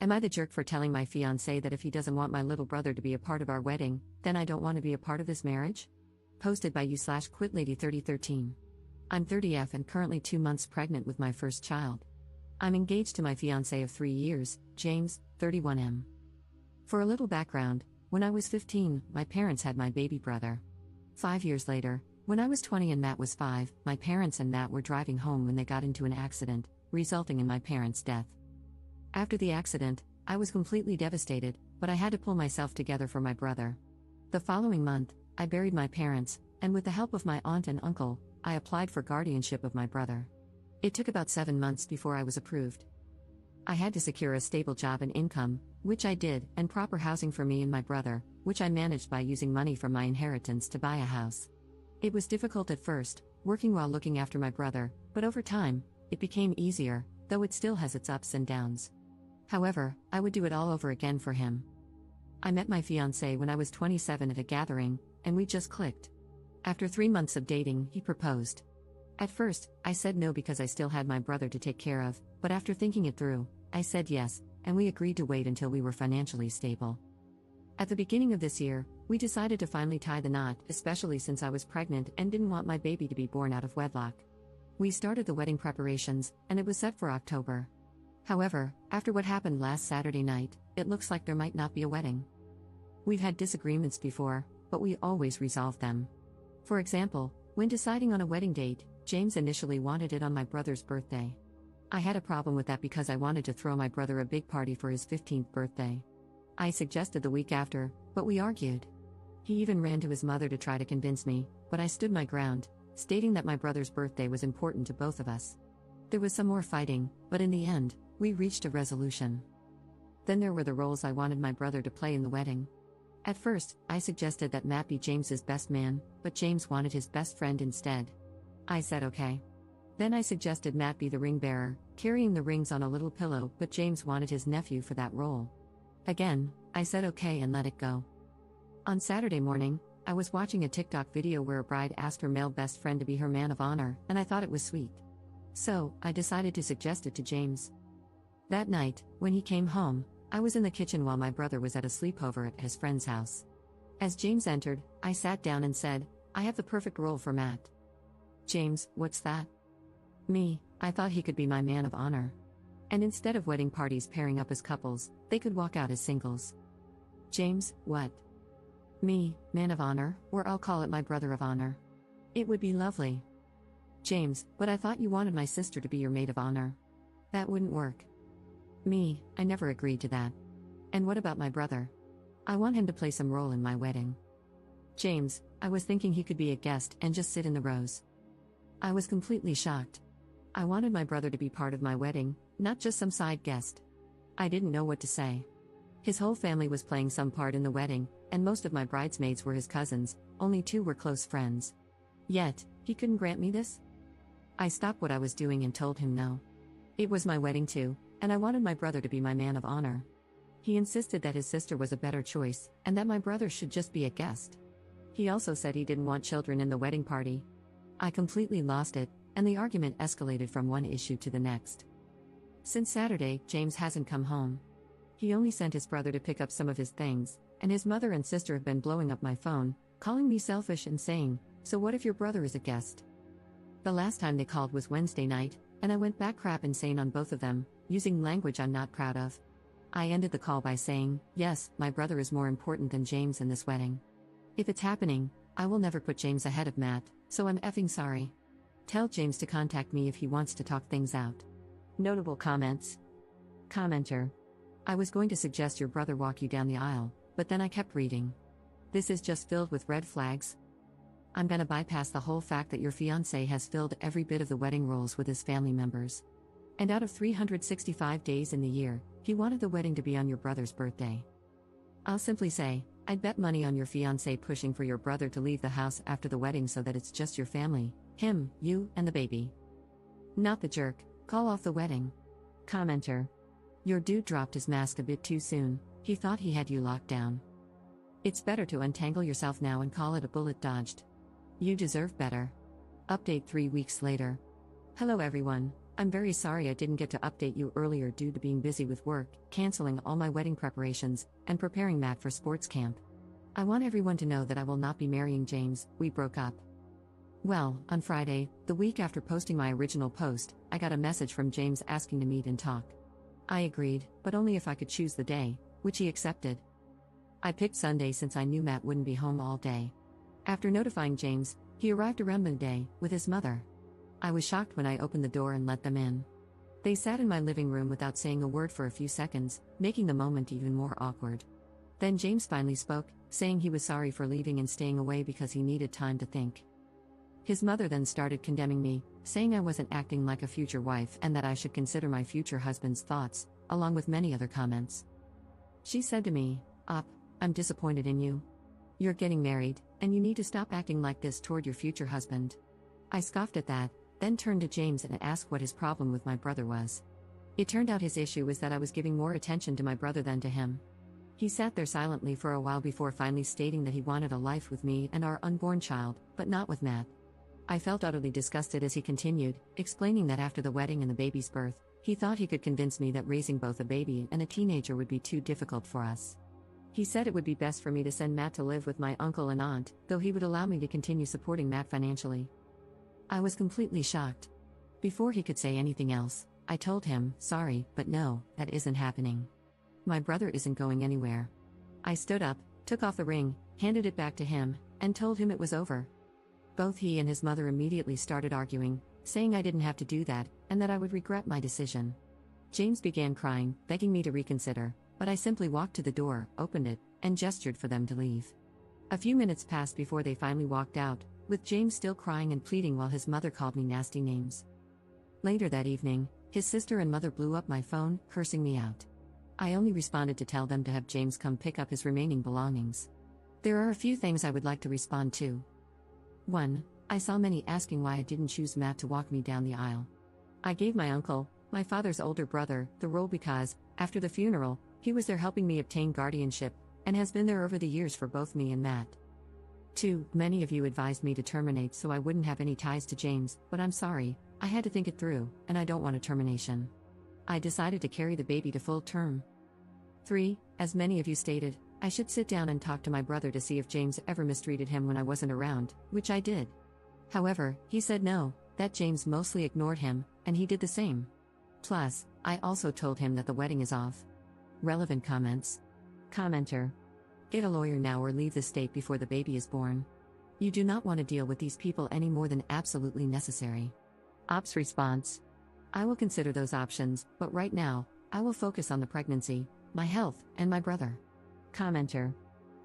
Am I the jerk for telling my fiancé that if he doesn't want my little brother to be a part of our wedding, then I don't want to be a part of this marriage? Posted by you/QuitLady3013. I'm 30F and currently 2 months pregnant with my first child. I'm engaged to my fiancé of 3 years, James, 31M. For a little background, when I was 15, my parents had my baby brother. 5 years later, when I was 20 and Matt was 5, my parents and Matt were driving home when they got into an accident, resulting in my parents' death. After the accident, I was completely devastated, but I had to pull myself together for my brother. The following month, I buried my parents, and with the help of my aunt and uncle, I applied for guardianship of my brother. It took about 7 months before I was approved. I had to secure a stable job and income, which I did, and proper housing for me and my brother, which I managed by using money from my inheritance to buy a house. It was difficult at first, working while looking after my brother, but over time, it became easier, though it still has its ups and downs. However, I would do it all over again for him. I met my fiancé when I was 27 at a gathering, and we just clicked. After 3 months of dating, he proposed. At first, I said no because I still had my brother to take care of, but after thinking it through, I said yes, and we agreed to wait until we were financially stable. At the beginning of this year, we decided to finally tie the knot, especially since I was pregnant and didn't want my baby to be born out of wedlock. We started the wedding preparations, and it was set for October. However, after what happened last Saturday night, it looks like there might not be a wedding. We've had disagreements before, but we always resolve them. For example, when deciding on a wedding date, James initially wanted it on my brother's birthday. I had a problem with that because I wanted to throw my brother a big party for his 15th birthday. I suggested the week after, but we argued. He even ran to his mother to try to convince me, but I stood my ground, stating that my brother's birthday was important to both of us. There was some more fighting, but in the end, we reached a resolution. Then there were the roles I wanted my brother to play in the wedding. At first, I suggested that Matt be James's best man, but James wanted his best friend instead. I said okay. Then I suggested Matt be the ring bearer, carrying the rings on a little pillow, but James wanted his nephew for that role. Again, I said okay and let it go. On Saturday morning, I was watching a TikTok video where a bride asked her male best friend to be her man of honor, and I thought it was sweet. So, I decided to suggest it to James. That night, when he came home, I was in the kitchen while my brother was at a sleepover at his friend's house. As James entered, I sat down and said, "I have the perfect role for Matt." "James, what's that?" "Me, I thought he could be my man of honor. And instead of wedding parties pairing up as couples, they could walk out as singles." "James, what?" "Me, man of honor, or I'll call it my brother of honor. It would be lovely." "James, but I thought you wanted my sister to be your maid of honor." "That wouldn't work." "Me, I never agreed to that." "And what about my brother? I want him to play some role in my wedding." "James, I was thinking he could be a guest and just sit in the rows." I was completely shocked. I wanted my brother to be part of my wedding, not just some side guest. I didn't know what to say. His whole family was playing some part in the wedding, and most of my bridesmaids were his cousins, only 2 were close friends. Yet, he couldn't grant me this? I stopped what I was doing and told him no. It was my wedding too, and I wanted my brother to be my man of honor. He insisted that his sister was a better choice, and that my brother should just be a guest. He also said he didn't want children in the wedding party. I completely lost it, and the argument escalated from one issue to the next. Since Saturday, James hasn't come home. He only sent his brother to pick up some of his things, and his mother and sister have been blowing up my phone, calling me selfish and saying, "So what if your brother is a guest?" The last time they called was Wednesday night, and I went back crap insane on both of them, using language I'm not proud of. I ended the call by saying, "Yes, my brother is more important than James in this wedding. If it's happening, I will never put James ahead of Matt, so I'm effing sorry. Tell James to contact me if he wants to talk things out." Notable comments. Commenter. I was going to suggest your brother walk you down the aisle, but then I kept reading. This is just filled with red flags. I'm gonna bypass the whole fact that your fiancé has filled every bit of the wedding roles with his family members. And out of 365 days in the year, he wanted the wedding to be on your brother's birthday. I'll simply say, I'd bet money on your fiancé pushing for your brother to leave the house after the wedding so that it's just your family, him, you, and the baby. Not the jerk, call off the wedding. Commenter. Your dude dropped his mask a bit too soon, he thought he had you locked down. It's better to untangle yourself now and call it a bullet dodged. You deserve better. Update 3 weeks later. Hello everyone, I'm very sorry I didn't get to update you earlier due to being busy with work, canceling all my wedding preparations, and preparing Matt for sports camp. I want everyone to know that I will not be marrying James. We broke up. Well, on Friday, the week after posting my original post, I got a message from James asking to meet and talk. I agreed, but only if I could choose the day, which he accepted. I picked Sunday since I knew Matt wouldn't be home all day. After notifying James, he arrived around midday with his mother. I was shocked when I opened the door and let them in. They sat in my living room without saying a word for a few seconds, making the moment even more awkward. Then James finally spoke, saying he was sorry for leaving and staying away because he needed time to think. His mother then started condemning me, saying I wasn't acting like a future wife and that I should consider my future husband's thoughts, along with many other comments. She said to me, I'm disappointed in you. You're getting married, and you need to stop acting like this toward your future husband. I scoffed at that, then turned to James and asked what his problem with my brother was. It turned out his issue was that I was giving more attention to my brother than to him. He sat there silently for a while before finally stating that he wanted a life with me and our unborn child, but not with Matt. I felt utterly disgusted as he continued, explaining that after the wedding and the baby's birth, he thought he could convince me that raising both a baby and a teenager would be too difficult for us. He said it would be best for me to send Matt to live with my uncle and aunt, though he would allow me to continue supporting Matt financially. I was completely shocked. Before he could say anything else, I told him, sorry, but no, that isn't happening. My brother isn't going anywhere. I stood up, took off the ring, handed it back to him, and told him it was over. Both he and his mother immediately started arguing, saying I didn't have to do that, and that I would regret my decision. James began crying, begging me to reconsider, but I simply walked to the door, opened it, and gestured for them to leave. A few minutes passed before they finally walked out, with James still crying and pleading while his mother called me nasty names. Later that evening, his sister and mother blew up my phone, cursing me out. I only responded to tell them to have James come pick up his remaining belongings. There are a few things I would like to respond to. 1. I saw many asking why I didn't choose Matt to walk me down the aisle. I gave my uncle, my father's older brother, the role because, after the funeral, he was there helping me obtain guardianship, and has been there over the years for both me and Matt. 2. Many of you advised me to terminate so I wouldn't have any ties to James, but I'm sorry, I had to think it through, and I don't want a termination. I decided to carry the baby to full term. 3. As many of you stated, I should sit down and talk to my brother to see if James ever mistreated him when I wasn't around, which I did. However, he said no, that James mostly ignored him, and he did the same. Plus, I also told him that the wedding is off. Relevant comments. Commenter. Get a lawyer now or leave the state before the baby is born. You do not want to deal with these people any more than absolutely necessary. Ops response. I will consider those options, but right now, I will focus on the pregnancy, my health, and my brother. Commenter.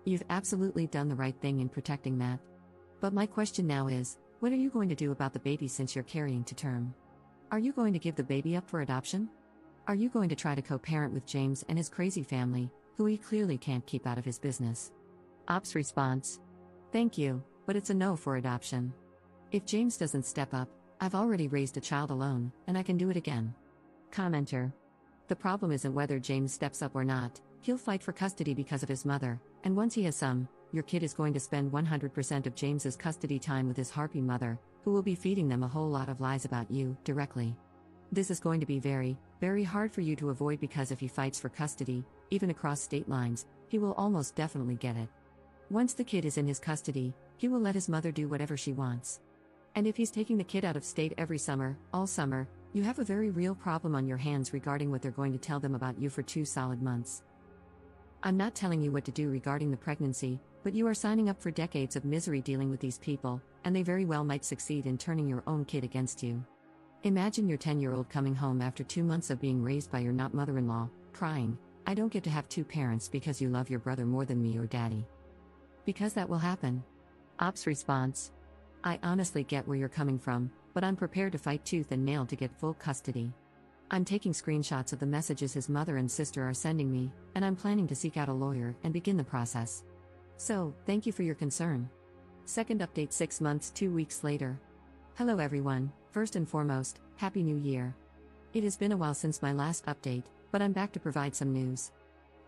You've absolutely done the right thing in protecting Matt. But my question now is, what are you going to do about the baby since you're carrying to term? Are you going to give the baby up for adoption? Are you going to try to co-parent with James and his crazy family, who he clearly can't keep out of his business? Ops response. Thank you, but it's a no for adoption. If James doesn't step up, I've already raised a child alone, and I can do it again. Commenter. The problem isn't whether James steps up or not, he'll fight for custody because of his mother, and once he has some, your kid is going to spend 100% of James's custody time with his harpy mother, who will be feeding them a whole lot of lies about you, directly. This is going to be very, very hard for you to avoid because if he fights for custody, even across state lines, he will almost definitely get it. Once the kid is in his custody, he will let his mother do whatever she wants. And if he's taking the kid out of state every summer, all summer, you have a very real problem on your hands regarding what they're going to tell them about you for 2 solid months. I'm not telling you what to do regarding the pregnancy, but you are signing up for decades of misery dealing with these people, and they very well might succeed in turning your own kid against you. Imagine your 10-year-old coming home after 2 months of being raised by your not mother-in-law, crying, I don't get to have 2 parents because you love your brother more than me or daddy. Because that will happen. Ops response. I honestly get where you're coming from, but I'm prepared to fight tooth and nail to get full custody. I'm taking screenshots of the messages his mother and sister are sending me, and I'm planning to seek out a lawyer and begin the process. So, thank you for your concern. Second update 6 months 2 weeks later. Hello everyone, first and foremost, Happy New Year. It has been a while since my last update, but I'm back to provide some news.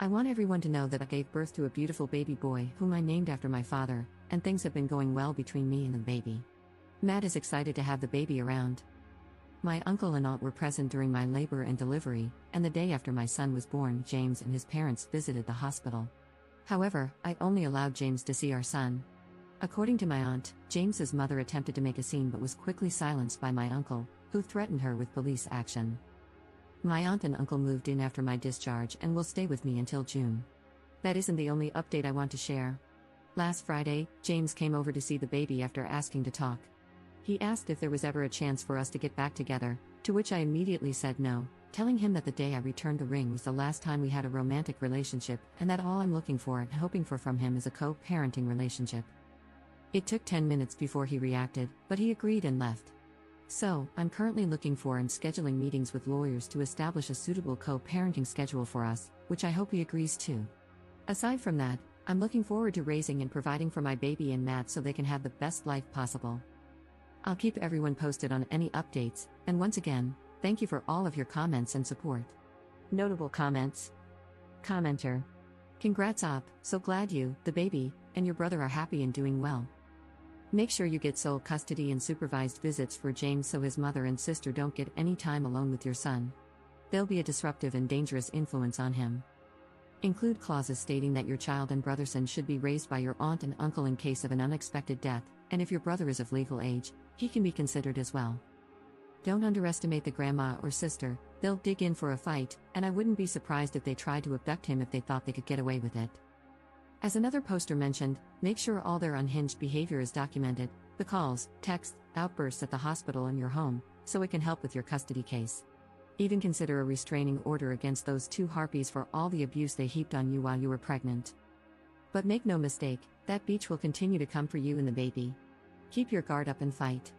I want everyone to know that I gave birth to a beautiful baby boy whom I named after my father, and things have been going well between me and the baby. Matt is excited to have the baby around. My uncle and aunt were present during my labor and delivery, and the day after my son was born, James and his parents visited the hospital. However, I only allowed James to see our son. According to my aunt, James's mother attempted to make a scene but was quickly silenced by my uncle, who threatened her with police action. My aunt and uncle moved in after my discharge and will stay with me until June. That isn't the only update I want to share. Last Friday, James came over to see the baby after asking to talk. He asked if there was ever a chance for us to get back together, to which I immediately said no, telling him that the day I returned the ring was the last time we had a romantic relationship and that all I'm looking for and hoping for from him is a co-parenting relationship. It took 10 minutes before he reacted, but he agreed and left. So, I'm currently looking for and scheduling meetings with lawyers to establish a suitable co-parenting schedule for us, which I hope he agrees to. Aside from that, I'm looking forward to raising and providing for my baby and Matt so they can have the best life possible. I'll keep everyone posted on any updates, and once again, thank you for all of your comments and support. Notable comments. Commenter. Congrats Op, so glad you, the baby, and your brother are happy and doing well. Make sure you get sole custody and supervised visits for James so his mother and sister don't get any time alone with your son. They'll be a disruptive and dangerous influence on him. Include clauses stating that your child and brother son should be raised by your aunt and uncle in case of an unexpected death, and if your brother is of legal age, he can be considered as well. Don't underestimate the grandma or sister, they'll dig in for a fight, and I wouldn't be surprised if they tried to abduct him if they thought they could get away with it. As another poster mentioned, make sure all their unhinged behavior is documented, the calls, texts, outbursts at the hospital and your home, so it can help with your custody case. Even consider a restraining order against those two harpies for all the abuse they heaped on you while you were pregnant. But make no mistake, that beach will continue to come for you and the baby. Keep your guard up and fight.